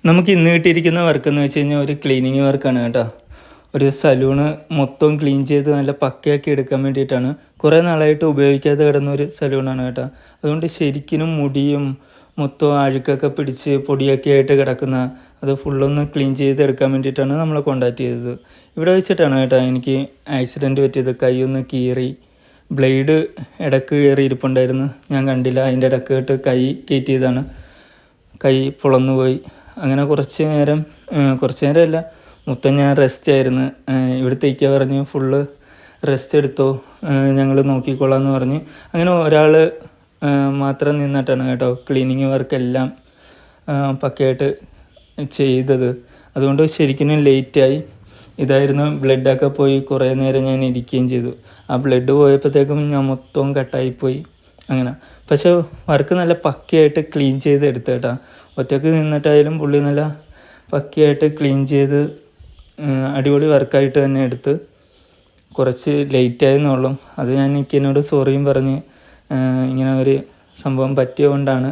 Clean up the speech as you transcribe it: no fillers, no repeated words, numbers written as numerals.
നമുക്ക് ഇന്ന് കിട്ടിയിരിക്കുന്ന വർക്ക് എന്ന് വെച്ച് കഴിഞ്ഞാൽ ഒരു ക്ലീനിങ് വർക്കാണ് കേട്ടോ. ഒരു സലൂണ് മൊത്തം ക്ലീൻ ചെയ്ത് നല്ല പക്കയാക്കി എടുക്കാൻ വേണ്ടിയിട്ടാണ്. കുറേ നാളായിട്ട് ഉപയോഗിക്കാതെ കിടന്ന ഒരു സലൂണാണ് കേട്ടോ. അതുകൊണ്ട് ശരിക്കും മുടിയും മൊത്തം അഴുക്കൊക്കെ പിടിച്ച് പൊടിയൊക്കെ ആയിട്ട് കിടക്കുന്ന അത് ഫുള്ളൊന്ന് ക്ലീൻ ചെയ്തെടുക്കാൻ വേണ്ടിയിട്ടാണ് നമ്മളെ കോൺടാക്റ്റ് ചെയ്തത്. ഇവിടെ വെച്ചിട്ടാണ് കേട്ടോ എനിക്ക് ആക്സിഡൻറ്റ് പറ്റിയത്. കൈയൊന്ന് കീറി, ബ്ലേഡ് ഇടക്ക് കയറി ഇരിപ്പുണ്ടായിരുന്നു, ഞാൻ കണ്ടില്ല. അതിൻ്റെ ഇടക്കിട്ട് കൈ കയറ്റിയതാണ്, കൈ പൊളന്നു പോയി. അങ്ങനെ കുറച്ച് നേരമല്ല, മൊത്തം ഞാൻ റെസ്റ്റ് ആയിരുന്നു. ഇവിടുത്തേക്ക് പറഞ്ഞ് ഫുള്ള് റെസ്റ്റ് എടുത്തോ, ഞങ്ങൾ നോക്കിക്കോളാം എന്ന് പറഞ്ഞ്. അങ്ങനെ ഒരാൾ മാത്രം നിന്നിട്ടാണ് കേട്ടോ ക്ലീനിങ് വർക്കെല്ലാം പക്കയായിട്ട് ചെയ്തത്. അതുകൊണ്ട് ശരിക്കും ലേറ്റായി. ഇതായിരുന്നു, ബ്ലഡൊക്കെ പോയി കുറേ നേരം ഞാൻ ഇരിക്കുകയും ചെയ്തു. ആ ബ്ലഡ് പോയപ്പോഴത്തേക്കും ഞാൻ മൊത്തം കട്ടായിപ്പോയി. അങ്ങനെ പക്ഷേ വർക്ക് നല്ല പക്കയായിട്ട് ക്ലീൻ ചെയ്ത് എടുത്തു കേട്ടോ. ഒറ്റയ്ക്ക് നിന്നിട്ടായാലും പുള്ളി നല്ല പക്കയായിട്ട് ക്ലീൻ ചെയ്ത് അടിപൊളി വർക്കായിട്ട് തന്നെ എടുത്ത്. കുറച്ച് ലേറ്റായെന്നുള്ളൂ. അത് ഞാൻ എന്നോട് സോറിയും പറഞ്ഞ് ഇങ്ങനെ ഒരു സംഭവം പറ്റിയതുകൊണ്ടാണ്